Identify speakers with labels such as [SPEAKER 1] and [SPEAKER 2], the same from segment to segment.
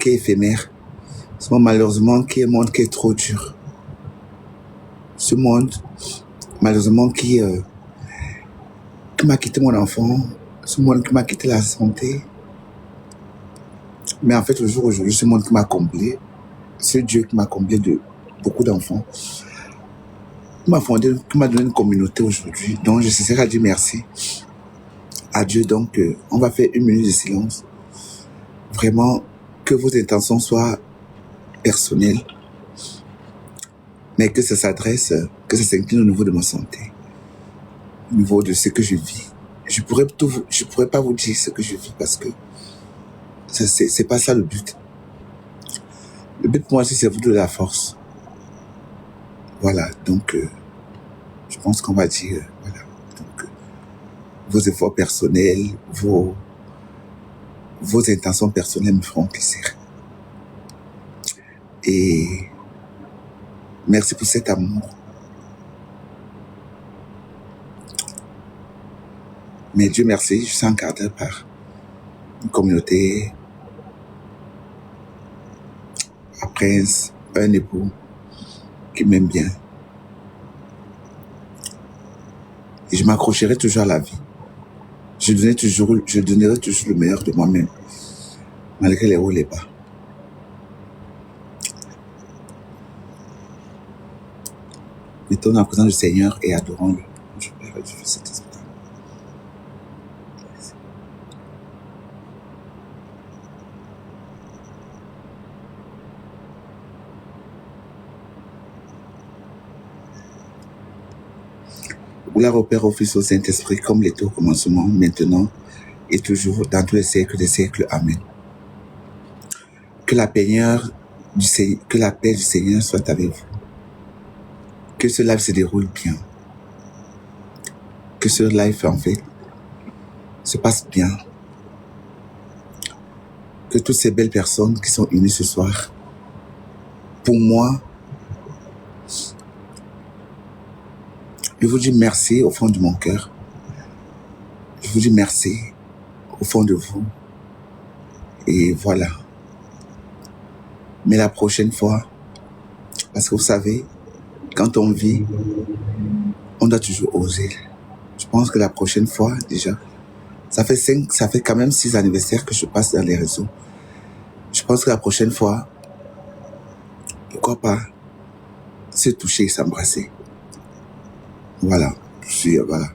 [SPEAKER 1] qui est éphémère. Ce monde, malheureusement, qui est un monde qui est trop dur. Ce monde, malheureusement, qui m'a quitté mon enfant. Ce monde qui m'a quitté la santé. Mais en fait, au jour aujourd'hui, ce monde qui m'a comblé. Ce Dieu qui m'a comblé de beaucoup d'enfants. Qui m'a fondé, qui m'a donné une communauté aujourd'hui. Donc, je cesserai à dire merci à Dieu. Donc, on va faire 1 minute de silence. Vraiment, que vos intentions soient personnelles, mais que ça s'adresse, que ça s'incline au niveau de ma santé, au niveau de ce que je vis. Je pourrais pas vous dire ce que je vis parce que c'est pas ça le but. Le but pour moi, c'est vous donner la force. Voilà, donc je pense qu'on va dire, voilà, donc vos efforts personnels, vos intentions personnelles me feront plaisir. Et merci pour cet amour. Mais Dieu merci, je suis encadré par une communauté, un prince, un époux qui m'aime bien. Et je m'accrocherai toujours à la vie. Je donnerai toujours le meilleur de moi-même, malgré les hauts et les bas. Mettons dans la présence du Seigneur et adorons-le. Je Père, je fais cet esprit. Gloire au Père, au Fils, au Saint-Esprit, comme l'était au commencement, maintenant et toujours, dans tous les siècles des siècles. Amen. Que la paix du Seigneur soit avec vous. Que ce live se déroule bien. Que ce live, en fait, se passe bien. Que toutes ces belles personnes qui sont unies ce soir, pour moi, je vous dis merci au fond de mon cœur. Je vous dis merci au fond de vous. Et voilà. Mais la prochaine fois, parce que vous savez, quand on vit, on doit toujours oser. Je pense que la prochaine fois, déjà, ça fait quand même 6 anniversaires que je passe dans les réseaux. Je pense que la prochaine fois, pourquoi pas se toucher et s'embrasser. Voilà. Voilà.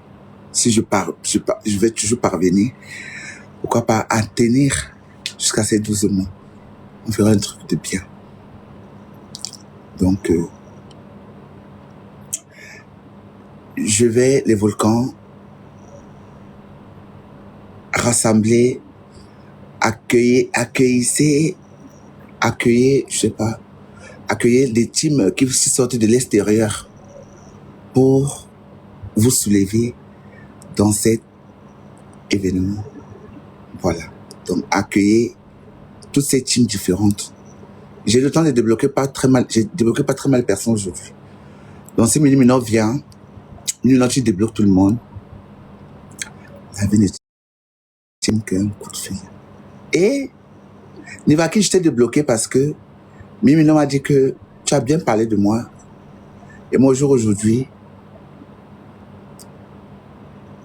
[SPEAKER 1] Si je vais toujours parvenir, pourquoi pas à tenir jusqu'à ces 12 mois. On fera un truc de bien. Donc, je vais, les volcans, rassembler, accueillir des teams qui sortent de l'extérieur pour vous soulever dans cet événement. Voilà. Donc, accueillir toutes ces teams différentes. J'ai le temps de débloquer pas très mal. J'ai débloqué pas très mal personnes aujourd'hui. Donc, si Minimino vient, Minimino, tu débloques tout le monde. La vie ne tient qu'un coup de fil. Et Nivaki, je t'ai débloqué parce que Minimino m'a dit que tu as bien parlé de moi. Et moi, aujourd'hui,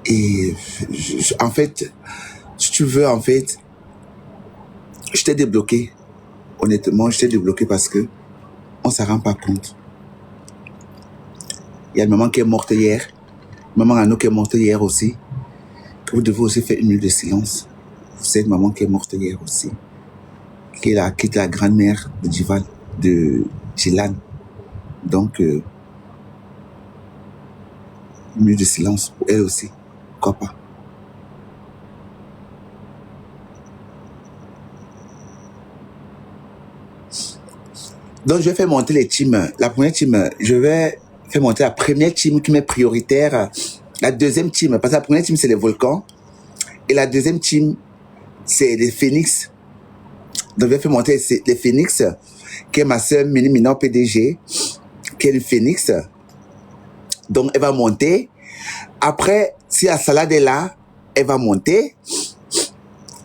[SPEAKER 1] et en fait, si tu veux, en fait, je t'ai débloqué. Honnêtement, je t'ai débloqué parce que on ne s'en rend pas compte. Il y a une maman qui est morte hier. Maman Anno qui est morte hier aussi. Que vous devez aussi faire 1 minute de silence. C'est une maman qui est morte hier aussi. Qui est la grand-mère de Dival, de Jilan. Donc, 1 minute de silence pour elle aussi. Pourquoi pas? Donc, je vais faire monter les teams. La première team, je vais faire monter la première team qui m'est prioritaire. La deuxième team, parce que la première team, c'est les volcans. Et la deuxième team, c'est les phénix. Donc, je vais faire monter les phénix, qui est ma soeur Minimino PDG, qui est une phénix. Donc, elle va monter. Après, si la salade est là, elle va monter.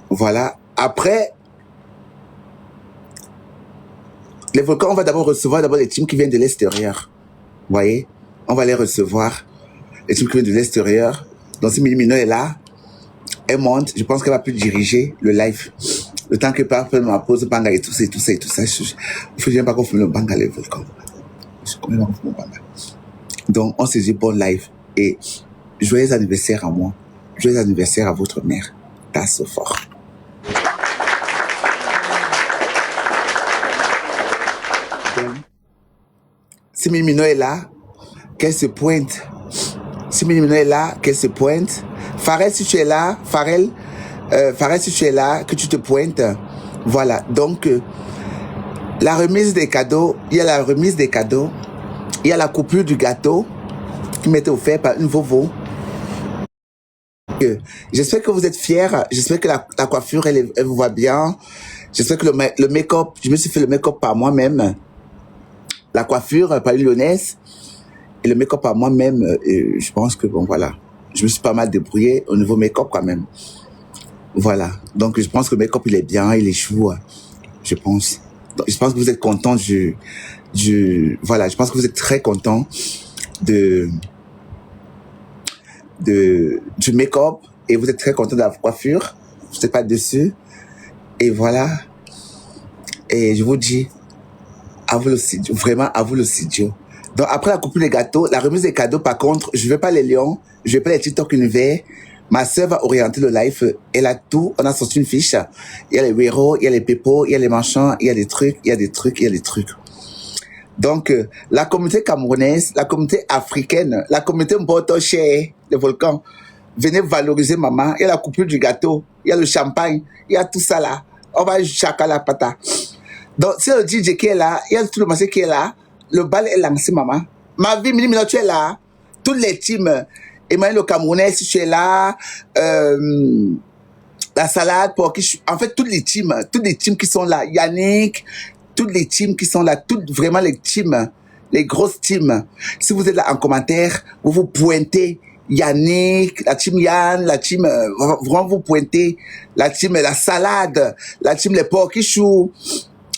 [SPEAKER 1] Voilà. Après, Les volcans, on va d'abord recevoir les teams qui viennent de l'extérieur. Vous voyez? On va les recevoir. Les teams qui viennent de l'extérieur. Donc, si Mini est là, elle monte. Je pense qu'elle va plus diriger le live. Le temps que par ma pause, banga et tout ça, et tout ça, et tout ça. Je ne sais pas qu'on fait le banga, les volcans. Je ne connais pas qu'on fait le banga. Donc, on se dit bon live. Et joyeux anniversaire à moi. Joyeux anniversaire à votre mère. Tasse fort. Si Mimino est là, qu'elle se pointe. Si Mimino est là, qu'elle se pointe. Farel, si tu es là, Farel, si tu es là, que tu te pointes. Voilà. Donc, la remise des cadeaux, il y a la remise des cadeaux. Il y a la coupure du gâteau qui m'était offert par une Vovo. J'espère que vous êtes fiers. J'espère que la coiffure, elle vous va bien. J'espère que le make-up, je me suis fait le make-up par moi-même. La coiffure par Lyonnaise et le make-up par moi-même. Je pense que, bon, voilà. Je me suis pas mal débrouillé au niveau make-up quand même. Voilà. Donc, je pense que le make-up, il est bien, il est chou. Je pense. Donc, je pense que vous êtes content voilà. Je pense que vous êtes très content du make-up et vous êtes très content de la coiffure. Je n'êtes pas dessus. Et voilà. Et je vous dis, à vous le studio. Vraiment, à vous le studio. Donc, après la coupure des gâteaux, la remise des cadeaux, par contre, je ne veux pas les lions, je ne veux pas les TikTok univers. Ma sœur va orienter le live. Elle a tout. On a sorti une fiche. Il y a les héros, il y a les pépos, il y a les machins, il y a des trucs, il y a des trucs, il y a des trucs. Donc, la communauté camerounaise, la communauté africaine, la communauté Mbotoche, les volcans, venez valoriser maman. Il y a la coupure du gâteau, il y a le champagne, il y a tout ça là. On va chaka la pata. Donc, c'est le DJ qui est là, il y a tout le marché qui est là, le bal est lancé, maman. Ma vie, Mini, tu es là. Toutes les teams, Emmanuel le Camerounais, si tu es là, la salade, pour qui, en fait, toutes les teams qui sont là, Yannick, toutes les teams qui sont là, toutes vraiment les teams, les grosses teams. Si vous êtes là en commentaire, vous vous pointez. Yannick, la team Yann, la team, vraiment vous pointez. La team, la salade, la team les porcs qui chou.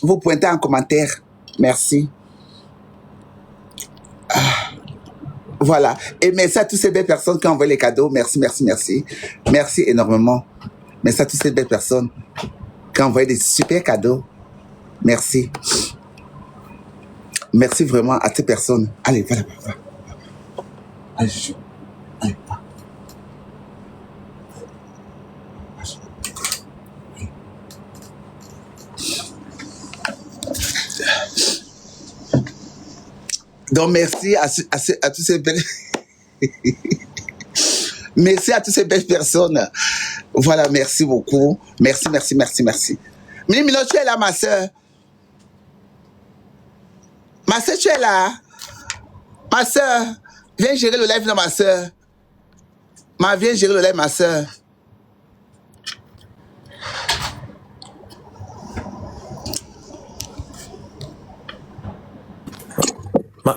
[SPEAKER 1] Vous pointez en commentaire. Merci. Voilà. Et merci à toutes ces belles personnes qui ont envoyé les cadeaux. Merci, merci, merci. Merci énormément. Merci à toutes ces belles personnes qui ont envoyé des super cadeaux. Merci. Merci vraiment à ces personnes. Allez, voilà, voilà. Allez, allez, va. Donc, merci à tous ces belles... Merci à toutes ces belles personnes. Voilà, merci beaucoup. Merci, merci, merci, merci. Mini Mino, tu es là, ma soeur. Ma soeur, tu es là. Ma soeur, viens gérer le live de ma soeur. Viens gérer le live, ma soeur.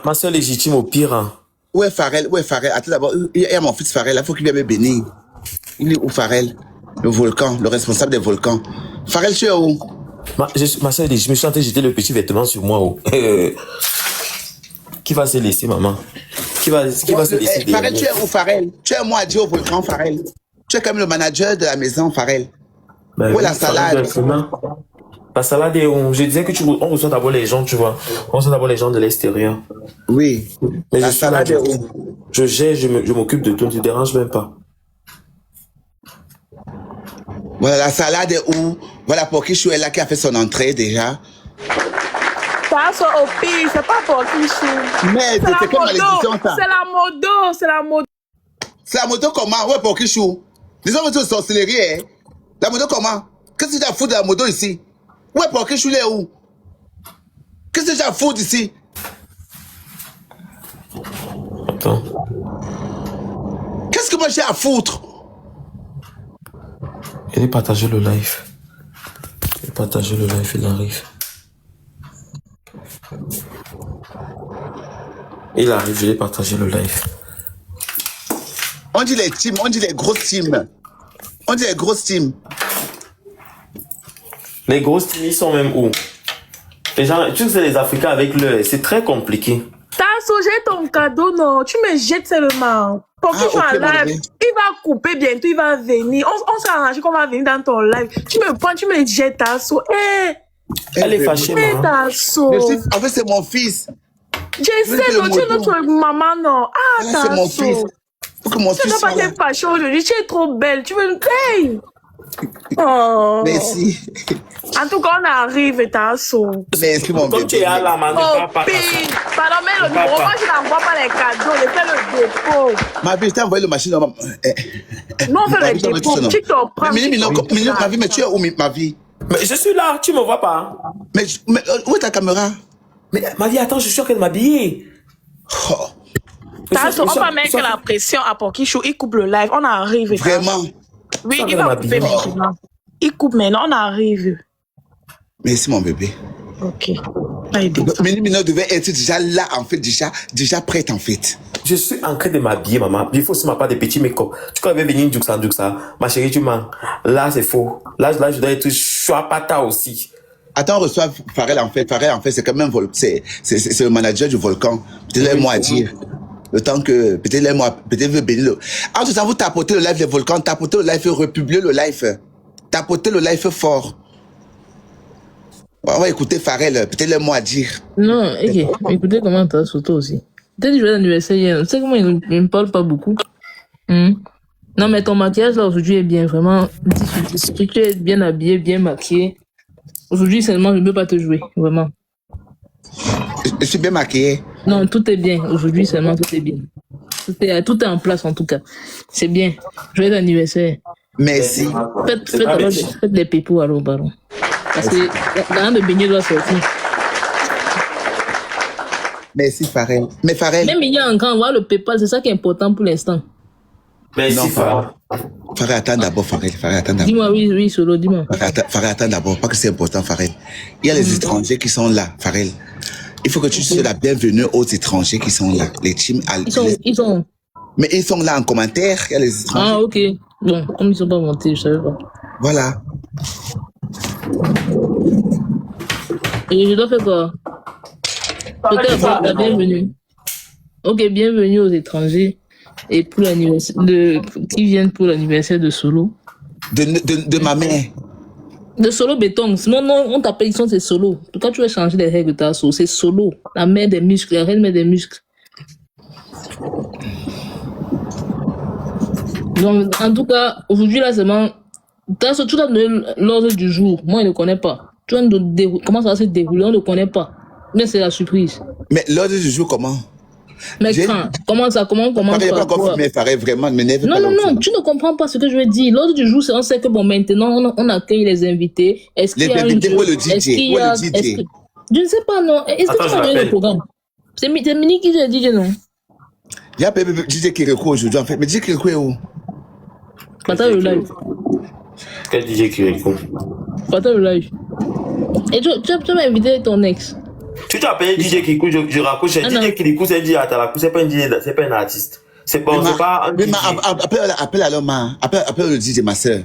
[SPEAKER 2] Ma soeur légitime au pire. Hein.
[SPEAKER 1] Où est Farel? Où est Farel? Attends d'abord, il y a mon fils Farel, il faut qu'il vienne me bénir. Il est où Farel? Le volcan, le responsable des volcans. Farel, tu es où?
[SPEAKER 2] Ma soeur légitime, je suis en train de jeter le petit vêtement sur moi. Oh. Qui va se laisser, maman? Qui va se laisser?
[SPEAKER 1] Farel, tu es où Farel? Tu es moi à dire au volcan, Farel. Tu es quand même le manager de la maison, Farel.
[SPEAKER 2] Ben,
[SPEAKER 1] où est la salade?
[SPEAKER 2] La salade est où? Je disais que on reçoit d'abord les gens, tu vois. On reçoit d'abord les gens de l'extérieur.
[SPEAKER 1] Oui.
[SPEAKER 2] Mais
[SPEAKER 1] la salade est où?
[SPEAKER 2] Je gère, je m'occupe de tout, ne te dérange même pas.
[SPEAKER 1] Voilà, la salade est où? Voilà, Pokichou est là qui a fait son entrée déjà.
[SPEAKER 3] Ça soit au pire, c'est pas Pokichou.
[SPEAKER 1] Mais c'est quelle malédiction ça?
[SPEAKER 3] C'est la moto, c'est la moto.
[SPEAKER 1] C'est la moto comment? Ouais, Pokichou. Disons que tu es sorcellerie, hein? La moto comment? Qu'est-ce que tu as foutu de la moto ici? Ouais, Pokichou, il est où? Qu'est-ce que tu as foutu ici?
[SPEAKER 2] Attends.
[SPEAKER 1] Qu'est-ce que moi j'ai à foutre?
[SPEAKER 2] Il est partagé le live. Il arrive. Il arrive, je l'ai partagé le live.
[SPEAKER 1] On dit les teams, on dit les grosses teams. On dit les grosses teams.
[SPEAKER 2] Les grosses teams, ils sont même où? Les gens, tu sais, les Africains avec le, c'est très compliqué.
[SPEAKER 3] Tasso, j'ai ton cadeau, non. Tu me jettes seulement. Pour qu'il soit
[SPEAKER 1] ok,
[SPEAKER 3] là,
[SPEAKER 1] mon
[SPEAKER 3] il va couper bientôt, il va venir. On s'est arrangé qu'on va venir dans ton live. Tu me prends, tu me jettes, Tasso.
[SPEAKER 2] Elle est fâchée, maman.
[SPEAKER 3] Tasso.
[SPEAKER 1] En fait, c'est mon fils.
[SPEAKER 3] Je sais, non, tu es notre maman, non. Ah,
[SPEAKER 1] Là, c'est mon fils.
[SPEAKER 3] Tasso.
[SPEAKER 1] Faut que mon
[SPEAKER 3] Tu
[SPEAKER 1] fils
[SPEAKER 3] ne dois
[SPEAKER 1] soit
[SPEAKER 3] pas
[SPEAKER 1] là.
[SPEAKER 3] être fâchée aujourd'hui. Tu es trop belle. Tu veux. Hey! Oh.
[SPEAKER 1] Merci.
[SPEAKER 3] En tout cas, on arrive, Tasso.
[SPEAKER 1] Merci, mon
[SPEAKER 2] Comme tu
[SPEAKER 1] bébé.
[SPEAKER 2] es à la main, ne
[SPEAKER 3] Oh,
[SPEAKER 2] parle pas comme ça.
[SPEAKER 3] pire. Pardon, mais le numéro, moi, je n'envoie pas les cadeaux. Je fais le dépôt.
[SPEAKER 1] Ma vie, je t'ai envoyé le machine.
[SPEAKER 3] Non, on fait le dépôt. Tu t'en prends.
[SPEAKER 1] Mais ma vie, mais tu es où, ma vie?
[SPEAKER 2] Mais je suis là, tu me vois pas.
[SPEAKER 1] Mais où est ta caméra?
[SPEAKER 2] Mais ma vie, attends, je suis en train de m'habiller.
[SPEAKER 1] Oh,
[SPEAKER 3] Tasso, on va mettre la pression à Pokichou. Il coupe le live. On arrive.
[SPEAKER 1] vraiment?
[SPEAKER 3] Oui,
[SPEAKER 2] Ça
[SPEAKER 3] il
[SPEAKER 2] va
[SPEAKER 3] va couper
[SPEAKER 2] m'habiller.
[SPEAKER 3] maintenant. Il coupe maintenant. On arrive.
[SPEAKER 1] Merci, mon bébé.
[SPEAKER 3] Ok. Allez, descends.
[SPEAKER 1] Mini devait être déjà là, en fait, déjà prête, en fait.
[SPEAKER 2] Je suis en train de m'habiller, maman. Il faut aussi m'apporter des petits make-up. Tu crois qu'il va venir Duksa. Ma chérie, tu mens. Là, c'est faux. Là, je dois être chouapata aussi.
[SPEAKER 1] Attends, on reçoit Pharrell, en fait. Pharrell, en fait, c'est quand même, c'est le manager du volcan. Peut-être un mot à dire. Le temps que, peut-être veut bénir le. En tout cas, vous tapotez le live des volcans, tapotez le live, republiez le live. Tapotez le live fort. On va écouter Pharrell, peut-être un mot à dire.
[SPEAKER 4] Non, ok. Écoutez comment t'as sauté aussi. Peut-être que je vais à l'anniversaire hier. Tu sais comment il ne me parle pas beaucoup. Non, mais ton maquillage là aujourd'hui est bien. Vraiment, tu es bien habillé, bien maquillé. Aujourd'hui, seulement, je ne peux pas te jouer. Vraiment.
[SPEAKER 1] Je suis bien maquillé.
[SPEAKER 4] Non, tout est bien. Aujourd'hui, seulement, tout est bien. Tout est en place en tout cas. C'est bien. Joyeux anniversaire.
[SPEAKER 1] Merci.
[SPEAKER 4] Faites des pépos alors, baron. Parce que la grande beignet doit sortir.
[SPEAKER 1] Merci, Pharrell. Mais Pharrell.
[SPEAKER 4] Même il y a un grand, voir le PayPal, c'est ça qui est important pour l'instant.
[SPEAKER 2] Merci,
[SPEAKER 1] Non,
[SPEAKER 2] Farah.
[SPEAKER 1] Pharrell, attends d'abord, Pharrell. Pharrell, attends d'abord.
[SPEAKER 4] Dis-moi, oui, Solo, dis-moi.
[SPEAKER 1] Pharrell, attends d'abord. Pas que c'est important, Pharrell. Il y a les étrangers qui sont là, Pharrell. Il faut que tu sois la bienvenue aux étrangers qui sont là. Les teams.
[SPEAKER 4] Ils sont...
[SPEAKER 1] Mais ils sont là en commentaire. Il y a les étrangers.
[SPEAKER 4] Ah, ok. Bon, comme ils sont pas montés, je savais pas.
[SPEAKER 1] Voilà.
[SPEAKER 4] Et je dois faire quoi? Peut-être la bienvenue. Ok, bienvenue aux étrangers et pour l'anniversaire qui viennent pour l'anniversaire de Solo.
[SPEAKER 1] De ma mère.
[SPEAKER 4] De Solo Béton. Sinon, non, on t'appelle, c'est Solo. En tout cas, tu vas changer les règles de ta sauce. C'est Solo. La mère des muscles, la reine mère des muscles. Donc, en tout cas, aujourd'hui, là, seulement, tu dois donner l'ordre du jour. Moi, je ne connais pas. Tu vas nous dérouler. Comment ça va se dérouler? On ne connaît pas. Mais c'est la surprise.
[SPEAKER 1] Mais l'ordre du jour, comment?
[SPEAKER 4] Mais comment ça? Comment
[SPEAKER 1] Pharrell, il n'y a pas encore filmé, Pharrell, vraiment, ne m'énerve pas.
[SPEAKER 4] Non, tu ne comprends pas ce que je veux dire. L'ordre du jour, c'est on sait que bon, maintenant, on accueille les invités. Est-ce qu'il y a
[SPEAKER 1] invités, où est le DJ?
[SPEAKER 4] Je ne sais pas, non. Est-ce que tu as donné le programme? C'est Mini qui est DJ, non?
[SPEAKER 1] Il y a DJ Kirikou aujourd'hui, en fait. Mais DJ Kirikou est où?
[SPEAKER 4] Partage le live.
[SPEAKER 2] Quel DJ Kirikou?
[SPEAKER 4] Partage le live. Et tu m'as invité ton ex.
[SPEAKER 2] Tu t'as appelé DJ Kirikou, je raccroche. DJ Kirikou, c'est DJ Atalakou, c'est pas un DJ, c'est pas un artiste. C'est pas un DJ.
[SPEAKER 1] Appelle alors appelle le DJ, ma soeur.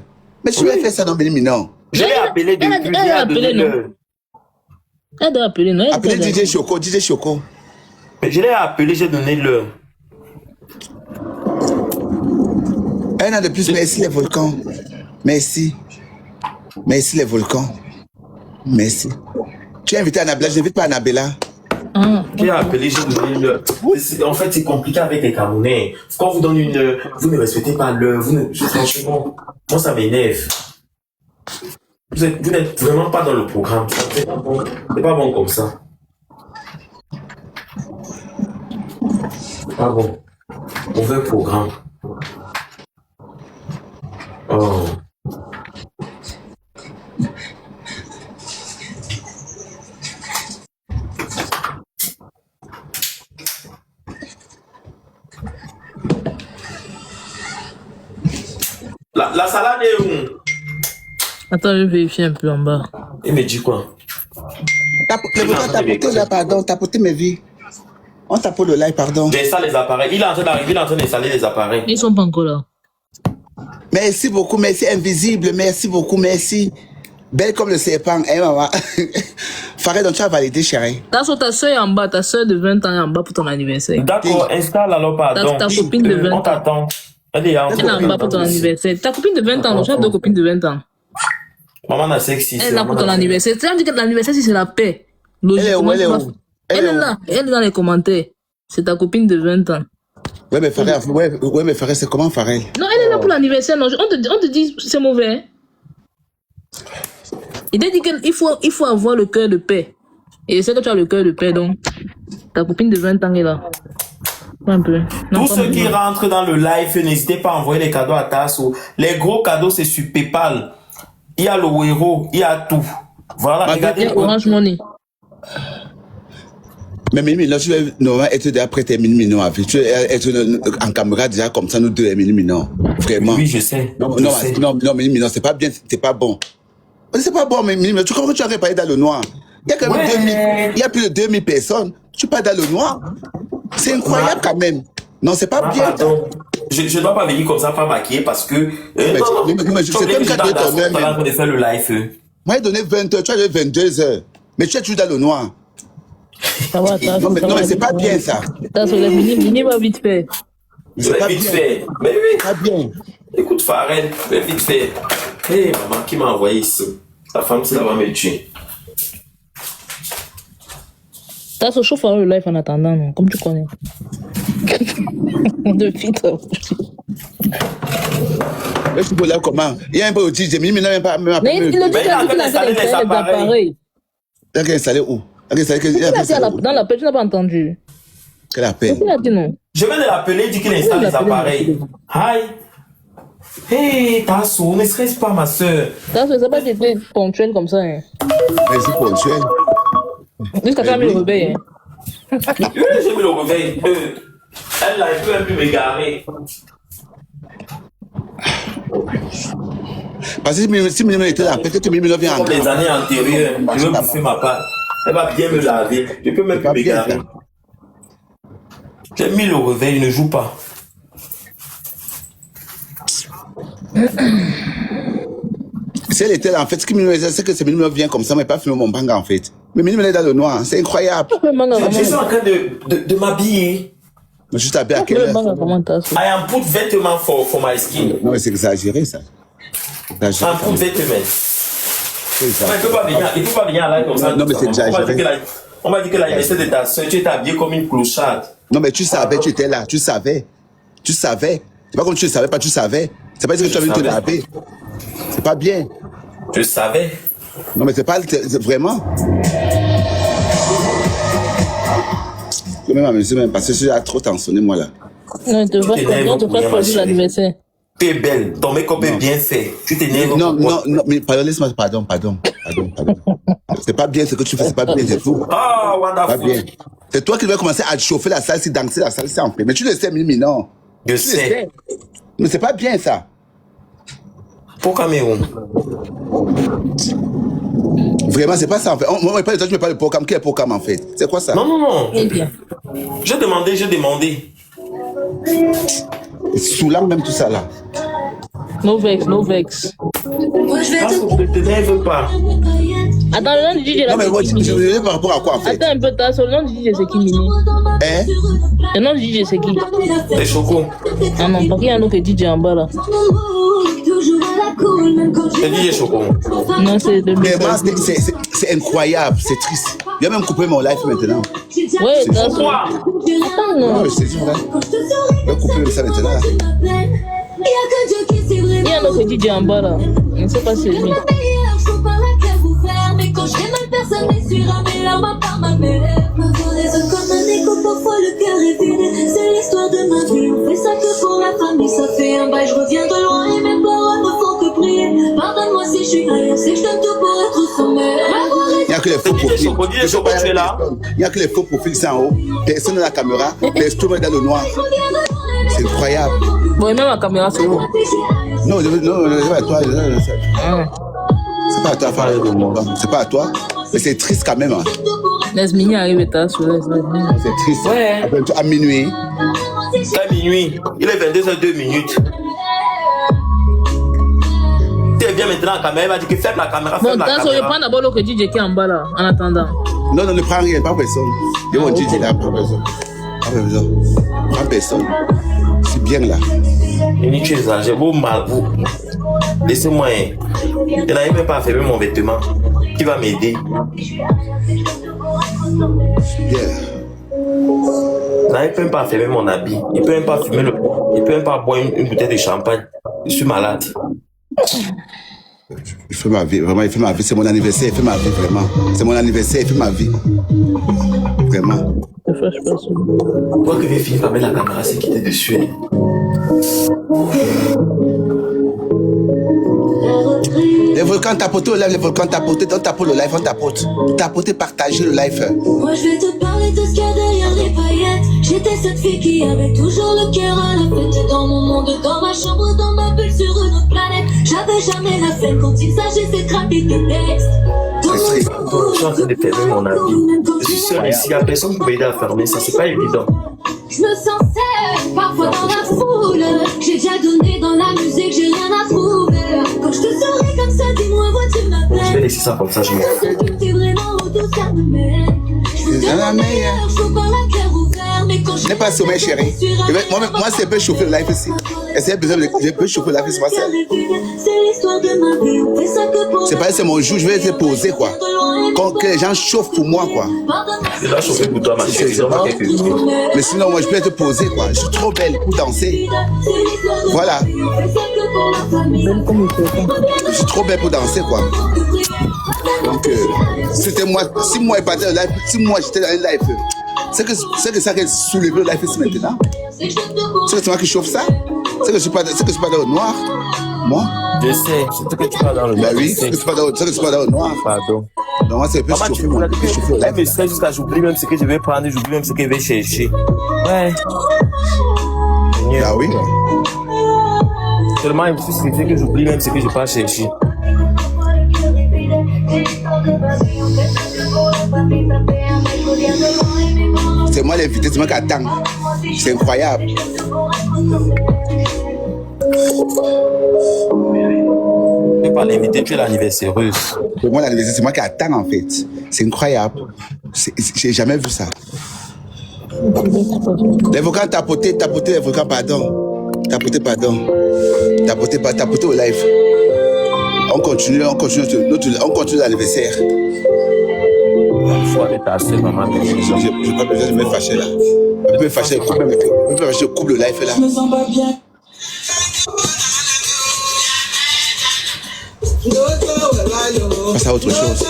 [SPEAKER 1] Mais tu lui as fait ça, non, non.
[SPEAKER 2] Je l'ai appelé depuis,
[SPEAKER 4] elle a appelé, non? Elle doit appeler, non?
[SPEAKER 1] Appelez DJ Choco.
[SPEAKER 2] Mais je l'ai appelé, j'ai donné l'heure.
[SPEAKER 1] Un an de plus, merci les volcans. Merci. Merci les volcans. Merci. Tu as invité Annabella, je n'invite pas Annabella.
[SPEAKER 2] J'ai appelé, j'ai donné l'heure. En fait, c'est compliqué avec les Camerounais. Quand on vous donne une heure, vous ne respectez pas l'heure. Franchement, moi ça m'énerve. Vous n'êtes vraiment pas dans le programme. C'est pas bon comme ça. C'est pas bon. Mauvais programme. Oh. La salade est où?
[SPEAKER 4] Attends, je vais vérifier un peu en bas.
[SPEAKER 2] Il me dit quoi?
[SPEAKER 1] Le volcan tapoté là, pardon, tapoté mes vies. On tapote le live, pardon.
[SPEAKER 2] J'installe les appareils. Il est en train d'arriver, il est en train d'installer les appareils.
[SPEAKER 4] Ils sont pas encore là.
[SPEAKER 1] Merci beaucoup, merci invisible, merci beaucoup, merci. Belle comme le serpent, hein maman. Farid, donc tu as validé, chérie.
[SPEAKER 4] Tasso, ta soeur est en bas, ta soeur de 20 ans est en bas pour ton anniversaire.
[SPEAKER 2] D'accord, installe alors, pardon.
[SPEAKER 4] Ta copine de 20
[SPEAKER 2] On
[SPEAKER 4] ans.
[SPEAKER 2] t'attend. Elle est
[SPEAKER 4] Elle est en bas pour ton anniversaire. Ta copine de 20 ans, donc tu as 2 copines de 20 ans.
[SPEAKER 2] Maman n'a sexy.
[SPEAKER 4] Elle est là pour ton anniversaire. Tu as dit que l'anniversaire, si c'est la paix. Logiquement,
[SPEAKER 1] Elle est où?
[SPEAKER 4] Elle est là. Elle est dans les commentaires. C'est ta copine de 20 ans.
[SPEAKER 1] Ouais, mais Farid, c'est comment, Farid?
[SPEAKER 4] Non, elle est là pour l'anniversaire. Non, on te dit c'est mauvais. Il t'a dit qu'il faut avoir le cœur de paix. Et c'est que tu as le cœur de paix, donc ta copine de 20 ans est là. Un peu. Non,
[SPEAKER 2] Tous ceux qui rentrent dans le live, n'hésitez pas à envoyer les cadeaux à Tasso. Les gros cadeaux, c'est sur PayPal. Il y a le Wero, il y a tout. Voilà, regardez.
[SPEAKER 4] Orange Money.
[SPEAKER 1] Mais Mini Minon, tu vas normalement être déjà prêt à Mini Minon avec. Tu vas être en caméra déjà comme ça, nous deux, Mini Minon. Vraiment.
[SPEAKER 2] Oui, je sais.
[SPEAKER 1] Non,
[SPEAKER 2] je sais.
[SPEAKER 1] non, Mini Minon, c'est pas bien, c'est pas bon. C'est pas bon, mais Mini Minon, tu comprends que tu as réparé dans le noir. Il y a quand même 2000, il y a plus de 2000 personnes. Tu pars dans le noir. C'est incroyable quand même. Non, c'est pas bien.
[SPEAKER 2] Pardon. Je ne dois pas venir comme ça, pas maquillé parce que.
[SPEAKER 1] Mais je sais même qu'à toi même.
[SPEAKER 2] On de faire le live.
[SPEAKER 1] Moi, il donnait 20 heures, tu as donné 22 heures. Mais tu es toujours dans le noir.
[SPEAKER 4] Ça va,
[SPEAKER 1] Non, mais c'est pas bien ça.
[SPEAKER 4] Tasso, la Mini va vite fait.
[SPEAKER 1] C'est pas
[SPEAKER 2] vite
[SPEAKER 1] bien.
[SPEAKER 2] fait. Mais oui.
[SPEAKER 1] Pas bien.
[SPEAKER 2] Écoute, Farid, vite fait. Hé, maman, qui m'a envoyé ici? Ta femme, ça va me tuer.
[SPEAKER 4] Tasso, chauffe le live en attendant, non, comme tu connais. Depuis toi.
[SPEAKER 1] Mais je peux là comment? Il y a un peu au DJ, mais il n'a même pas
[SPEAKER 4] Mais il le dit qu'il a installé les appareils.
[SPEAKER 1] Il a installé où? Il a installé où?
[SPEAKER 4] Dans l'appel, tu n'as pas entendu.
[SPEAKER 1] Quel appel?
[SPEAKER 4] Il a dit non.
[SPEAKER 2] Je viens de l'appeler, il dit qu'il installe les appareils. Hi. Hé, Tasso, ne stresse pas, ma soeur.
[SPEAKER 4] Tasso, ça pas été ponctuel comme ça. Hein.
[SPEAKER 1] Mais c'est ponctuel.
[SPEAKER 4] Jusqu'à faire le réveil.
[SPEAKER 2] Oui, j'ai mis le réveil. Elle là, elle peut un peu m'égarer.
[SPEAKER 1] Parce que si Mimino était là, peut-être que Mimino vient en
[SPEAKER 2] Comme les années antérieures, je vais bouffer ma part. Elle va bien me laver. Je peux même plus m'égarer. J'ai mis le réveil, il ne joue pas.
[SPEAKER 1] Si elle était là, en fait, ce que Mimino c'est que Mimino vient comme ça, mais pas filmer mon banga en fait. Mais Mimino est dans le noir, c'est incroyable.
[SPEAKER 2] Je suis en train de m'habiller.
[SPEAKER 1] Mais juste habillé à quelle heure?
[SPEAKER 2] I am put vêtements for my skin.
[SPEAKER 1] Non, mais c'est exagéré ça.
[SPEAKER 2] I am put vêtements.
[SPEAKER 1] C'est ça.
[SPEAKER 2] Il ne peut pas venir à live comme ça.
[SPEAKER 1] Non, mais c'est exagéré.
[SPEAKER 2] On m'a dit que l'anniversaire de ta soeur, tu étais habillé comme une clocharde.
[SPEAKER 1] Non, mais tu savais, tu étais là, tu savais. Tu savais. C'est pas comme tu ne savais pas, tu savais. C'est pas ce que tu as vu te laver. C'est pas bien.
[SPEAKER 2] Je savais.
[SPEAKER 1] Non, mais c'est pas vraiment. Je vais même m'amuser même parce que je suis trop tensionné, moi là.
[SPEAKER 4] Non, tu te fais choisir l'anniversaire.
[SPEAKER 2] Tu es belle, ton make-up est bien fait. Tu t'énerves.
[SPEAKER 1] Non, mais pardon, laisse-moi, pardon. C'est pas bien ce que tu fais, c'est pas bien, c'est tout.
[SPEAKER 2] Ah,
[SPEAKER 1] Pas
[SPEAKER 2] wonderful.
[SPEAKER 1] bien. C'est toi qui vas commencer à chauffer la salle, si danser la salle, c'est en fait. Mais tu le sais, Mimi, non.
[SPEAKER 2] Je sais.
[SPEAKER 1] Mais c'est pas bien ça.
[SPEAKER 2] Pour Cameroun.
[SPEAKER 1] Vraiment, c'est pas ça en fait. Moi, pas de toi, tu me parles de programme. Quel programme en fait? C'est quoi ça?
[SPEAKER 2] Non.
[SPEAKER 4] Eh bien.
[SPEAKER 2] J'ai demandé.
[SPEAKER 1] C'est saoulant même tout ça là.
[SPEAKER 4] No vex.
[SPEAKER 2] Ah, ne t'énerve pas.
[SPEAKER 4] Attends, le nom du DJ là.
[SPEAKER 1] Non, mais moi, je me dis par rapport à quoi en fait?
[SPEAKER 4] Attends un peu, Tasso, le nom du DJ c'est qui, Mini?
[SPEAKER 1] Hein?
[SPEAKER 4] Le nom du DJ c'est qui?
[SPEAKER 2] C'est choco.
[SPEAKER 4] Ah non, pas qu'il y a un autre DJ en bas là.
[SPEAKER 2] C'est DJ Choco.
[SPEAKER 4] Non, c'est de
[SPEAKER 1] Mais moi, c'est incroyable, c'est triste. Il a même coupé mon live maintenant.
[SPEAKER 4] Ouais, Tasso.
[SPEAKER 2] Pourquoi?
[SPEAKER 4] Attends,
[SPEAKER 1] Non,
[SPEAKER 4] non.
[SPEAKER 1] mais c'est vrai. Il a coupé ça maintenant.
[SPEAKER 4] Il y a un autre DJ en bas là. Je ne sais pas si c'est lui.
[SPEAKER 5] Mais quand j'ai mal, personne m'essuiera mes larmes par ma mère. Ma voix résonne comme un écho, parfois le cœur est vide. C'est l'histoire de ma vie, on fait ça que pour la famille. Ça fait un bail, je reviens de loin et mes paroles ne font que prier. Pardonne-moi si je suis ailleurs, c'est que je donne tout pour être sommaire.
[SPEAKER 1] Il n'y a que les faux profils.
[SPEAKER 2] DJ Choco, tu es là?
[SPEAKER 1] Il n'y a que les faux profils, c'est en haut. Personne dans la caméra, tout le monde dans le noir. C'est incroyable.
[SPEAKER 4] Bon, et même la caméra c'est où?
[SPEAKER 1] Non, c'est pas à toi. C'est pas à toi, Farid. C'est pas à toi. Mais c'est triste quand même. Hein.
[SPEAKER 4] Laisse Mini arriver, Tasso.
[SPEAKER 1] C'est triste.
[SPEAKER 2] Ouais.
[SPEAKER 1] À minuit.
[SPEAKER 2] C'est minuit. Il est 22h02. Tu viens maintenant à la caméra, il va dire que ferme la caméra,
[SPEAKER 4] Bon,
[SPEAKER 2] ferme la
[SPEAKER 4] dans ce je
[SPEAKER 2] caméra.
[SPEAKER 4] prends d'abord le crédit qui est en bas là, en attendant.
[SPEAKER 1] Non, non, ne prends rien, pas personne. Ils vont dire, là, pas personne. Pas personne. Pas personne. C'est bien là.
[SPEAKER 2] Une tu exagères, vous mal, vous. Laissez-moi. Je n'arrive même pas à fermer mon vêtement. Qui va m'aider?
[SPEAKER 1] Bien.
[SPEAKER 2] Je n'arrive même pas à fermer mon habit. Il peut même pas fumer le. Il peut même pas boire une bouteille de champagne. Je suis malade.
[SPEAKER 1] Il fait ma vie, vraiment, il fait ma vie. C'est mon anniversaire, il fait ma vie, vraiment. C'est mon anniversaire, il fait ma vie. Vraiment.
[SPEAKER 4] Je fâche pas ça.
[SPEAKER 2] Toi que j'ai fini par mettre la caméra, c'est qui était dessus. Hein.
[SPEAKER 1] Les volcans tapotent au live, les volcans tapotent. On tapote le live, on tapote. Tapoter, partager le live.
[SPEAKER 5] Moi je vais te parler de ce qu'il y a derrière les paillettes. J'étais cette fille qui avait toujours le cœur à la fête. Dans mon monde, dans ma chambre, dans ma bulle sur une autre planète. J'avais jamais la scène quand il s'agissait de craquer des textes. Dans
[SPEAKER 2] Je suis en train de fermer mon habit. Je suis seul ici, il n'y a personne qui peut m'aider à fermer ça, c'est pas évident.
[SPEAKER 5] Je me sens seule, parfois dans la foule. J'ai déjà donné dans la musique, j'ai rien à trouver. Quand je te souris comme ça, dis-moi, vois-tu ma peine.
[SPEAKER 2] Je vais laisser ça comme ça, je m'en fous.
[SPEAKER 5] T'es vraiment au dos, ça me mène. Je
[SPEAKER 1] C'est la meilleure.
[SPEAKER 5] faut par la cœur ouvert, mais quand je
[SPEAKER 1] N'est pas sommeil, chérie. Moi, c'est un peu chauffer le live ici. Et c'est besoin de chauffer le live ici, moi,
[SPEAKER 5] c'est l'histoire de ma vie, on fait ça que pour
[SPEAKER 1] c'est pas c'est mon jour, je vais te poser, quoi. Quand que les gens chauffent pour moi, quoi.
[SPEAKER 2] Je vais chauffer pour toi, ma chérie. Donne-moi quelques minutes.
[SPEAKER 1] Mais sinon, moi, je peux te poser, quoi. Je suis trop belle pour danser. Voilà. Je suis trop belle pour danser, quoi. Donc, c'était moi. Si moi, je partais au live, si moi, j'étais dans un live, c'est que ça qui soulève le live ici maintenant. C'est moi qui chauffe ça. C'est que je suis pas dans le noir. Moi?
[SPEAKER 2] Je sais, c'est ce que tu parles dans le
[SPEAKER 1] Bah
[SPEAKER 2] live.
[SPEAKER 1] oui, c'est que je suis pas dans le noir.
[SPEAKER 2] Pardon.
[SPEAKER 1] Donc, moi, c'est un peu
[SPEAKER 2] Maman, tu
[SPEAKER 1] chauffer,
[SPEAKER 2] me
[SPEAKER 1] moi.
[SPEAKER 2] l'as dit
[SPEAKER 1] Je chauffe le
[SPEAKER 2] que
[SPEAKER 1] live.
[SPEAKER 2] me stresse jusqu'à j'oublie même ce que je vais prendre, j'oublie même ce que je vais chercher. Ouais.
[SPEAKER 1] Ah oui?
[SPEAKER 2] Seulement, je me suis stressé que j'oublie même ce que je vais pas chercher.
[SPEAKER 1] C'est moi l'invité, c'est moi qui attends. C'est incroyable.
[SPEAKER 2] Tu n'es pas l'invité, tu es l'anniversaireuse.
[SPEAKER 1] Pour moi, l'anniversaire, c'est moi qui attends, en fait. C'est incroyable. J'ai jamais vu ça. Les volcans tapoter, les volcans, pardon. Tapoter au live. On continue l'anniversaire.
[SPEAKER 2] Il faut aller tasser, maman.
[SPEAKER 1] Je n'ai pas besoin de me fâcher là. Je peux me fâcher, je coupe le live là.
[SPEAKER 6] Je me sens pas bien.
[SPEAKER 1] Passe à autre chose.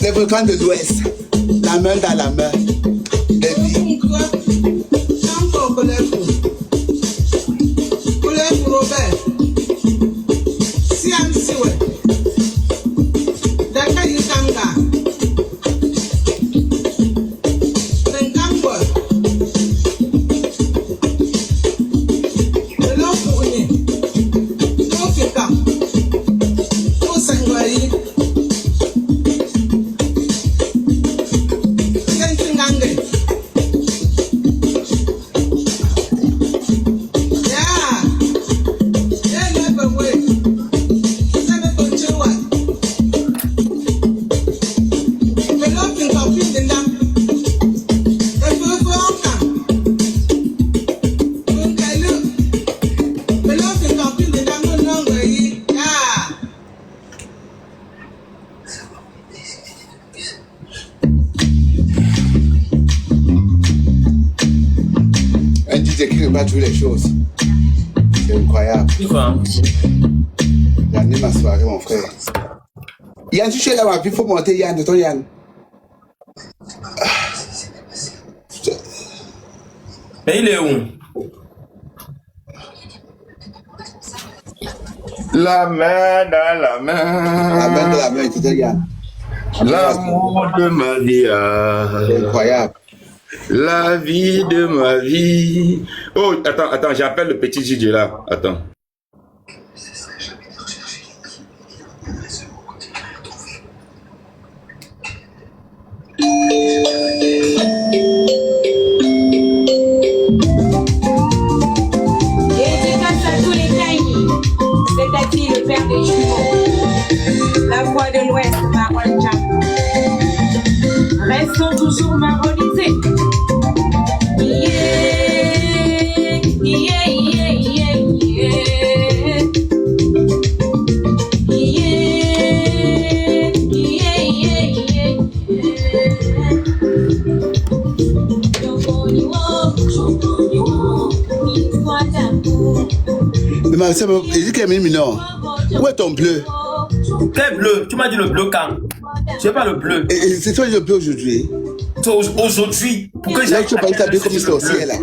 [SPEAKER 1] Les volcans de l'Ouest, la main dans la main. Les vies. Un DJ qui rebat toutes les choses. C'est incroyable. J'anime ma soirée, mon frère. Yann, tu es là, ma vie, il faut monter Yann, de ton Yann.
[SPEAKER 2] Mais il est où?
[SPEAKER 6] La main dans la main.
[SPEAKER 1] La main de la main, tu te Yann.
[SPEAKER 6] L'amour de ma vie.
[SPEAKER 1] C'est incroyable.
[SPEAKER 6] La vie de ma vie. Oh, attends, j'appelle le petit DJ là. Attends.
[SPEAKER 7] Dédicace à tous les Taïnis, c'est-à-dire le père des jumeaux. La voix de l'Ouest, Marwan Djam. Restons toujours maronisés. Yeah, yeah, yeah, yeah, yeah. Yeah, yeah, yeah, yeah.
[SPEAKER 1] Mais ma soeur, il dit qu'elle est mineur. Où est ton bleu?
[SPEAKER 2] Quel bleu? Tu m'as dit le bleu quand? Je sais pas le bleu.
[SPEAKER 1] Et c'est toi le bleu aujourd'hui?
[SPEAKER 2] Aujourd'hui. Pourquoi
[SPEAKER 1] Là, tu vas t'habiller comme ça aussi, là.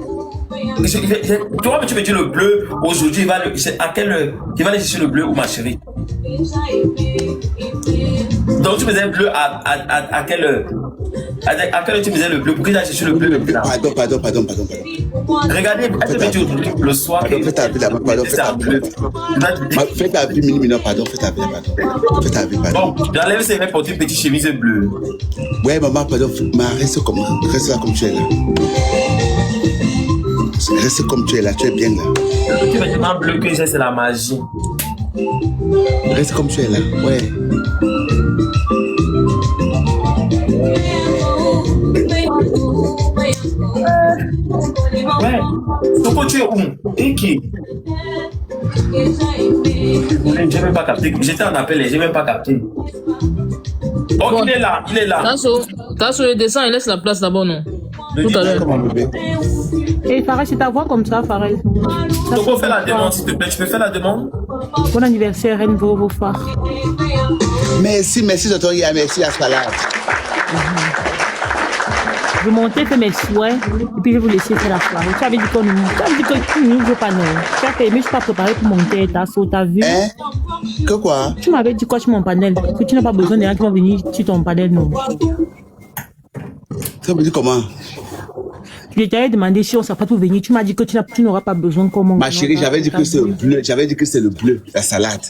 [SPEAKER 2] Tu vois, mais tu me dis le bleu, aujourd'hui, il va aller chercher le bleu ou ma chérie? Donc tu me disais bleu à quelle heure? À quelle heure tu me disais le bleu? Pourquoi il a cherché le bleu?
[SPEAKER 1] Pardon.
[SPEAKER 2] Regardez, elle te dit le soir.
[SPEAKER 1] Pardon, fais ta vie là-bas, pardon, fais ta vie. Fais ta vie, minimum, pardon, fais ta vie, pardon. Fais ta vie, pardon.
[SPEAKER 2] Bon, j'enlève ses mains pour une petite chemise bleue.
[SPEAKER 1] Ouais, maman, pardon, reste là comme tu es là. Reste comme tu es là, tu es bien là.
[SPEAKER 2] Le petit vêtement bleu que j'ai, c'est la magie.
[SPEAKER 1] Reste comme tu es là, ouais.
[SPEAKER 2] Ouais. Pourquoi tu es où? Et qui? J'ai même pas capté. J'étais en appel et j'ai même pas capté. Oh,
[SPEAKER 4] Bon.
[SPEAKER 2] il est là, il est là.
[SPEAKER 4] Tasso, il descend, il laisse la place d'abord, non?
[SPEAKER 2] Le
[SPEAKER 4] Tout à l'heure.
[SPEAKER 1] Comment bébé?
[SPEAKER 3] Et Fares, c'est ta voix comme ça, Fares.
[SPEAKER 2] Donc, fais la demande, s'il te plaît. Tu peux faire la demande?
[SPEAKER 3] Bon anniversaire, Reine vos phares.
[SPEAKER 1] Merci, merci, j'entends Yann, merci à Salade.
[SPEAKER 3] Je montais, faire mes souhaits, et puis je vais vous laisser faire la soirée. Tu avais dit que tu ne veux pas, non. Tu as fait, mais je suis pas préparé pour monter, t'as vu?
[SPEAKER 1] Hein? Que quoi?
[SPEAKER 3] Tu m'avais dit quoi sur mon panel? Que tu n'as pas besoin de gens qui vont venir sur ton panel, non.
[SPEAKER 1] Ça me dit comment?
[SPEAKER 3] Je t'avais demandé si on ne pas tout venir. Tu m'as dit que tu n'auras pas besoin comment.
[SPEAKER 1] Ma chérie, j'avais dit que c'est le bleu. J'avais dit que c'est le bleu, la salade.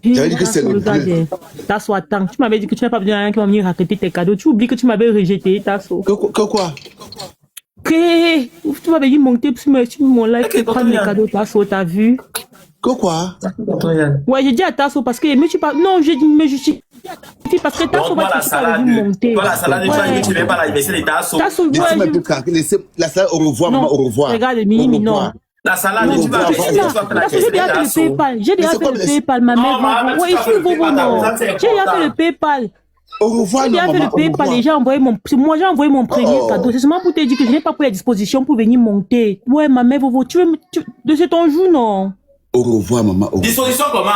[SPEAKER 1] J'avais dit que c'est le bleu.
[SPEAKER 3] Tasso, attends. Tu m'avais dit que tu n'as pas besoin de gens qui vont venir raconter tes cadeaux. Tu oublies que tu m'avais rejeté, Tasso.
[SPEAKER 1] Que quoi?
[SPEAKER 3] Que tu m'avais dit monter sur mon live pour prendre les cadeaux, Tasso, t'as vu?
[SPEAKER 1] Que quoi?
[SPEAKER 3] Ouais, j'ai dit à Tasso parce que mais tu pas. Non, j'ai dit mais je suis parce que Tasso va te faire monter.
[SPEAKER 2] Toi, la salade, tu ne viens pas à l'anniversaire de Tasso.
[SPEAKER 3] Tasso,
[SPEAKER 1] Laissez-moi un peu tranquille. Laissez la salade, au revoir, maman, au revoir.
[SPEAKER 3] Regarde, Mimi, non.
[SPEAKER 2] La salade, tu vas
[SPEAKER 3] j'ai déjà fait le PayPal. J'ai déjà fait le PayPal, ma mère. Ouais, ici, non. J'ai déjà fait le PayPal.
[SPEAKER 1] Au revoir,
[SPEAKER 3] j'ai déjà fait le PayPal. J'ai déjà envoyé mon. Moi, j'ai envoyé mon premier cadeau. C'est seulement pour te dire que je n'ai pas pris la disposition pour venir monter. Ouais, ma mère, tu veux. De ton jour, non.
[SPEAKER 1] Au revoir, maman. Au revoir.
[SPEAKER 2] Disposition comment?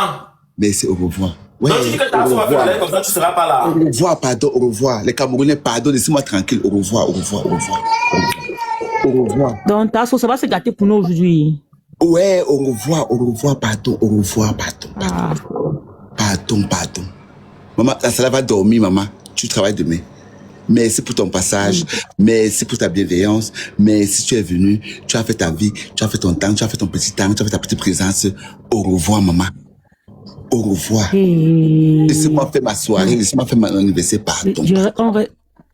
[SPEAKER 1] Mais c'est au revoir. Ouais,
[SPEAKER 2] donc tu dis que Tasso va faire comme ça, tu ne seras pas là.
[SPEAKER 1] Au revoir, pardon, au revoir. Les Camerounais, pardon, laissez-moi tranquille. Au revoir, au revoir, au revoir. Au revoir.
[SPEAKER 3] Donc, Tasso, ça va se gâter pour nous aujourd'hui.
[SPEAKER 1] Ouais, au revoir, pardon, au revoir, pardon. Pardon. Maman, la salade va dormir, maman. Tu travailles demain. Merci pour ton passage. Merci pour ta bienveillance. Merci, tu es venu. Tu as fait ta vie. Tu as fait ton temps. Tu as fait ton petit temps. Tu as fait ta petite présence. Au revoir, maman. Au revoir. Laissez-moi faire ma soirée. Laissez-moi faire mon anniversaire, pardon.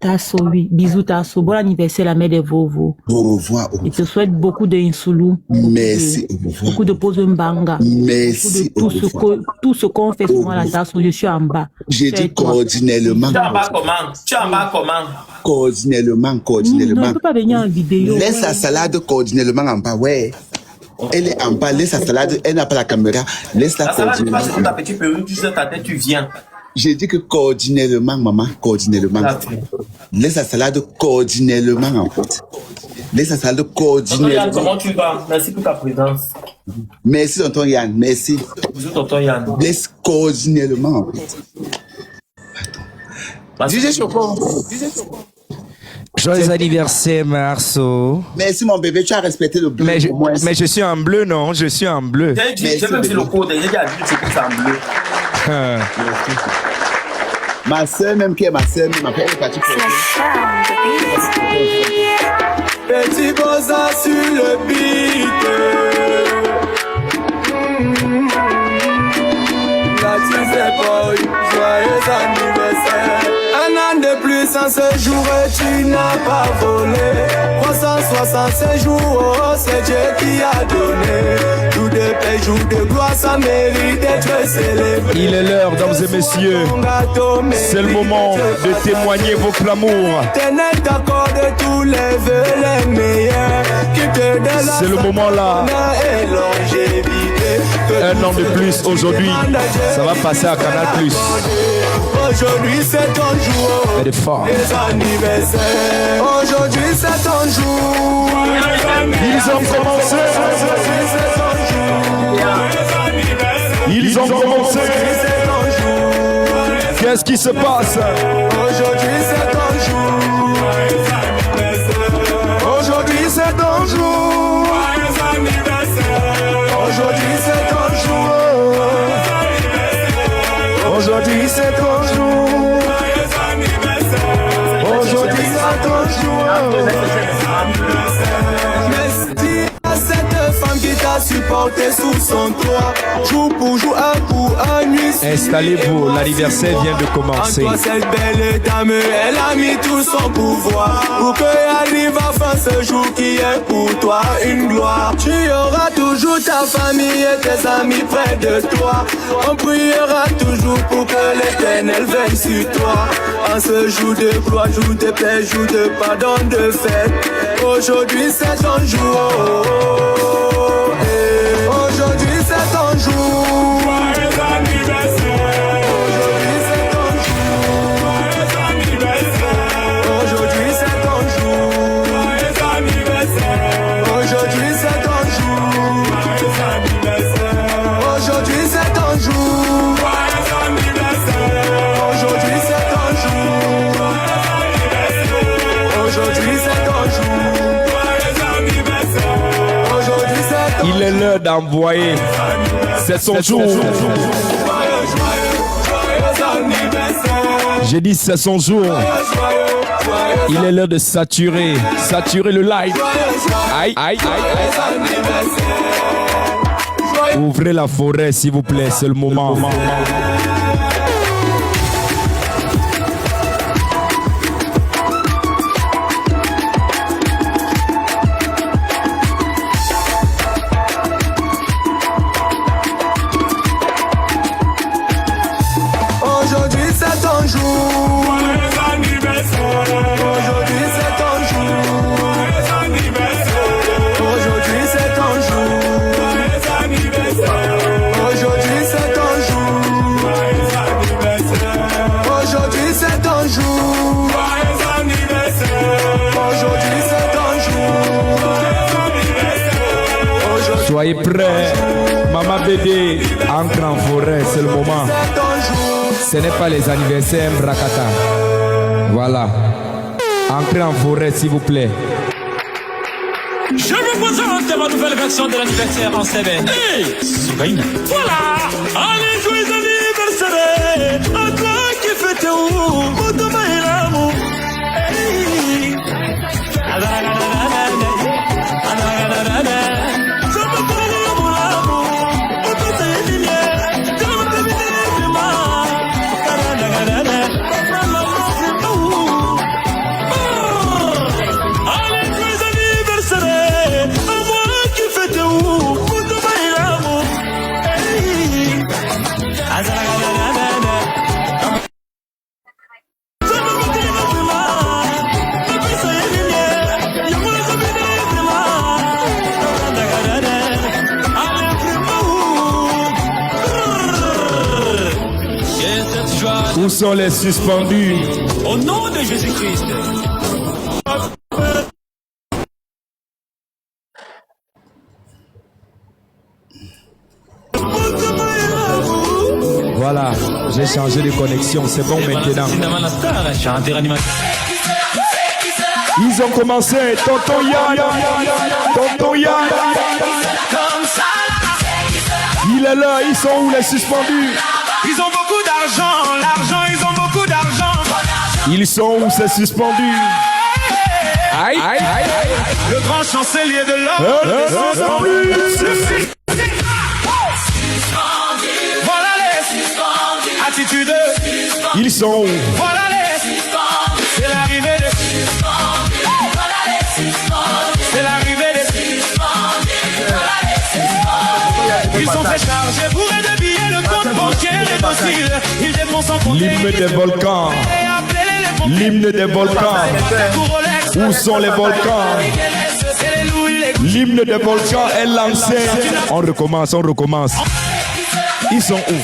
[SPEAKER 3] Tasso, oui. Bisous, Tasso. Bon anniversaire, la mère des Vovo.
[SPEAKER 1] Au revoir.
[SPEAKER 3] Je te souhaite beaucoup d'insoulou.
[SPEAKER 1] Merci, au revoir.
[SPEAKER 3] Beaucoup de pose mbanga.
[SPEAKER 1] Merci,
[SPEAKER 3] tout ce qu'on fait souvent à la Tasso, je suis en bas.
[SPEAKER 1] J'ai dit coordinellement.
[SPEAKER 2] Tu es en bas comment?
[SPEAKER 1] Coordinellement.
[SPEAKER 3] Non, je ne peux pas venir en vidéo.
[SPEAKER 1] Laisse la salade coordinellement en bas, ouais. Elle est en bas, laisse la salade, elle n'a pas la caméra. Laisse-la coordinellement.
[SPEAKER 2] La salade, tu passes ta petite perruque, tu sais ta tête, tu viens.
[SPEAKER 1] J'ai dit que coordinellement, maman, coordinellement. Laisse la salade coordinellement, en fait. Laisse la salade coordinellement.
[SPEAKER 2] Yann, comment tu vas? Merci pour ta présence.
[SPEAKER 1] Merci, tonton Yann, merci.
[SPEAKER 2] Bonjour, tonton Yann.
[SPEAKER 1] Laisse coordinellement, en fait. DJ Choco.
[SPEAKER 8] Joyeux anniversaire, Marceau.
[SPEAKER 1] Merci, mon bébé, tu as respecté le bleu.
[SPEAKER 8] Mais je suis en bleu, non? Je suis en bleu.
[SPEAKER 2] J'ai même dit le code, j'ai dit à lui que c'est en bleu.
[SPEAKER 1] Ma soeur, même qui est ma soeur, elle est partie pour
[SPEAKER 9] Petit bossa sur le beat. Là, tu sais pas, joyeux anniversaire. Un an de plus en ce jour et tu n'as pas volé. 366 jours, oh, c'est Dieu qui a donné. Jour de paix, jour de gloire, ça mérite d'être célébré.
[SPEAKER 8] Il est l'heure, dames et messieurs. C'est le moment de témoigner votre amour.
[SPEAKER 9] Tenez d'accord de tous les vœux les meilleurs.
[SPEAKER 8] C'est le moment là. Un an de plus aujourd'hui. Ça va passer à Canal+.
[SPEAKER 9] Aujourd'hui c'est ton jour.
[SPEAKER 8] Elle est forte.
[SPEAKER 9] Les anniversaires. Aujourd'hui c'est ton jour.
[SPEAKER 8] Ils ont commencé. Ils ont commencé. Qu'est-ce qui se passe?
[SPEAKER 9] Aujourd'hui c'est ton jour. Aujourd'hui c'est ton jour. Aujourd'hui c'est ton jour. Aujourd'hui c'est ton jour. Aujourd'hui c'est ton jour. Merci à cette femme qui t'a l'a supporté sous son toit. Jour pour jour, un coup, un nuit.
[SPEAKER 8] Installez-vous, l'anniversaire vient de commencer.
[SPEAKER 9] En toi, cette belle dame, elle a mis tout son pouvoir pour que arrive enfin ce jour qui est pour toi une gloire. Tu auras toujours ta famille et tes amis près de toi. On priera toujours pour que l'Éternel veille sur toi. En ce jour de gloire, jour de paix, jour de pardon, de fête. Aujourd'hui c'est ton jour. Aujourd'hui c'est ton jour. Joyeux anniversaire. Aujourd'hui c'est ton jour. Joyeux anniversaire. Aujourd'hui c'est ton jour. Joyeux anniversaire. Aujourd'hui c'est ton jour. Joyeux anniversaire. Aujourd'hui c'est ton jour. Joyeux anniversaire. Aujourd'hui c'est ton jour. Aujourd'hui c'est ton jour. Aujourd'hui c'est ton jour.
[SPEAKER 8] Il est l'heure d'envoyer. C'est son jour. J'ai dit c'est son jour. Il est l'heure de saturer le live. Aïe, aïe, aïe. Ouvrez la forêt s'il vous plaît, c'est le moment.
[SPEAKER 9] Aujourd'hui c'est ton jour. Joyeux anniversaire. Aujourd'hui c'est ton jour. Joyeux anniversaire. Aujourd'hui c'est ton jour. Joyeux anniversaire. Aujourd'hui c'est ton jour. Joyeux anniversaire. Aujourd'hui c'est ton jour. Joyeux anniversaire. Aujourd'hui c'est ton jour. Joyeux anniversaire.
[SPEAKER 8] Soyez prêts. Maman bébé entre en forêt, c'est le moment. Ce n'est pas les anniversaires Brakata. Voilà. Entrez en forêt s'il vous plaît.
[SPEAKER 10] Je vous présente ma nouvelle version de l'anniversaire en semaine. Hey, Soukaina. Voilà. Allez, joyeux anniversaire. À toi qui fête où Moutoma et l'amour. Hey.
[SPEAKER 8] Où sont les suspendus?
[SPEAKER 10] Au nom de Jésus-Christ.
[SPEAKER 8] Voilà, j'ai changé de connexion, c'est bon maintenant. Ils ont commencé, tonton Yann, tonton Yann. Il est là, ils sont où les suspendus?
[SPEAKER 9] Ils ont beaucoup d'argent, ils ont beaucoup d'argent.
[SPEAKER 8] Ils sont où ces suspendus? Aïe, aïe, aïe.
[SPEAKER 9] Le grand chancelier de l'ordre des suspendus. Voilà les suspendus. Attitude.
[SPEAKER 8] Ils sont où?
[SPEAKER 9] Voilà les suspendus. C'est l'arrivée des suspendus. Voilà les suspendus. C'est l'arrivée des suspendus. Voilà les suspendus. Ils sont très chargés pour aider billets, le compte bancaire est docile. Ils défendent sans compter.
[SPEAKER 8] L'hymne des volcans. L'hymne des volcans. Où sont les volcans? L'hymne des volcans est lancé. On recommence, on recommence. Ils sont où?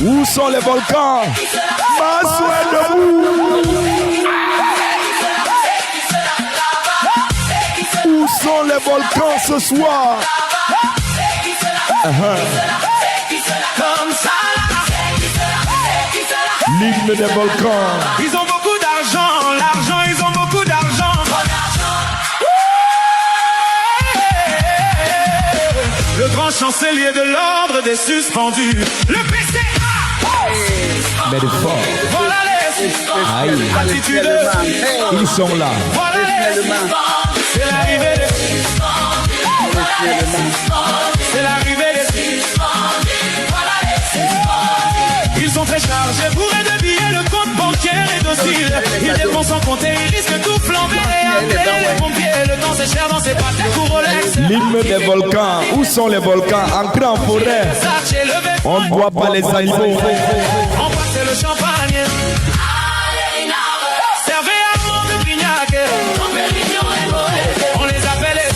[SPEAKER 8] Où sont les volcans? Massou est debout. Où sont les volcans ce soir? L'hymne des volcans.
[SPEAKER 9] Ils ont beaucoup d'argent, ils ont beaucoup d'argent. Le grand chancelier de l'ordre des suspendus. Le PCA.
[SPEAKER 8] Mais de fort.
[SPEAKER 9] Voilà les
[SPEAKER 8] Aïe. Ils sont là.
[SPEAKER 10] C'est l'arrivée de... C'est l'arrivée de... Ils sont très chargés pour de billets, le compte bancaire est docile. Ils dépensent sans compter, ils risquent tout flamber. Et appeler les pompiers, le temps c'est cher dans ces pattes pour Rolex.
[SPEAKER 8] L'hymne des volcans. Où sont les volcans? Ancrés en forêt. On ne voit pas les animaux.
[SPEAKER 10] Embrassez le champagne. Servez à monde de Pignac. On les appelle les...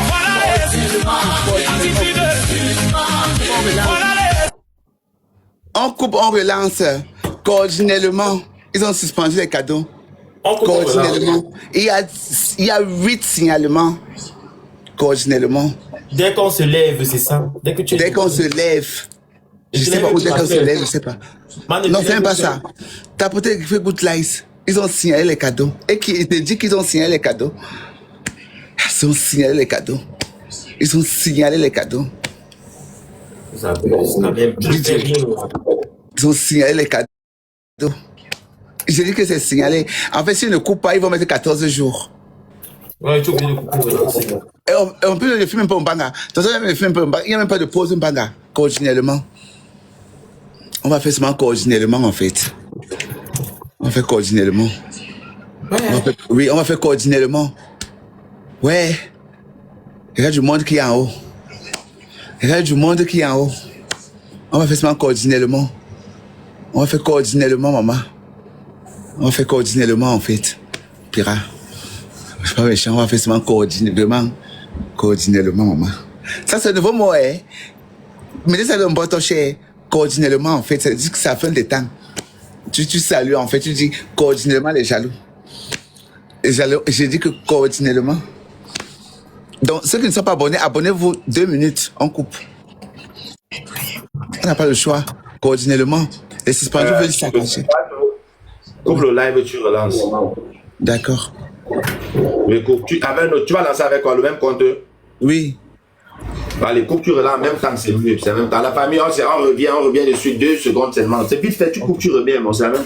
[SPEAKER 10] Voilà les... Attitude. Voilà les...
[SPEAKER 1] On coupe, on relance. Coordinellement, ils ont suspendu les cadeaux. Coordinellement. Il y a 8 signalements. Coordinellement.
[SPEAKER 2] Dès qu'on se lève, c'est ça.
[SPEAKER 1] Dès qu'on se lève. Je sais pas où dès qu'on se lève, je sais pas. Non, c'est même pas ça. T'as peut-être fait Good Lies. Ils ont signalé les cadeaux. Et qui te dit qu'ils ont signalé les cadeaux? Ils ont signalé les cadeaux. Ils ont signalé les cadeaux. Ils ont signalé les cadeaux. J'ai dit que c'est signalé. En fait, s'ils ne coupent pas, ils vont mettre 14 jours.
[SPEAKER 2] Ouais, tu es obligé de couper.
[SPEAKER 1] Et on peut le filmer un peu en banga. Il n'y a même pas de pause en banga. Coordinellement. On va faire seulement coordinellement, en fait. On fait coordinellement. Oui, on va faire coordinellement. Ouais. Regarde du monde qui est en haut. Regarde du monde qui est en haut. On va faire seulement coordinellement. On va faire coordinellement, maman. On va faire coordinellement, en fait. Pira. Je suis pas méchant, on va faire seulement coordinellement. Coordinellement, maman. Ça, c'est un nouveau mot, hein. Mais ça donne pas ton cher. Coordinellement, en fait, ça dit que ça fait des temps. Tu salues, en fait, tu dis coordinellement les jaloux. Les jaloux, j'ai dit que coordinellement. Donc, ceux qui ne sont pas abonnés, abonnez-vous 2 minutes, on coupe. On n'a pas le choix. Coordinellement. Les suspendus veulent s'accrocher.
[SPEAKER 6] Coupe le live, tu relances.
[SPEAKER 1] D'accord.
[SPEAKER 6] Mais coupe, tu vas lancer avec quoi? Le même compte?
[SPEAKER 1] Oui.
[SPEAKER 6] Allez, coupe, tu relances en même temps que c'est mieux. C'est en même temps. La famille, on revient dessus 2 secondes seulement. C'est vite fait, tu coupes, tu remets, mais c'est la même chose.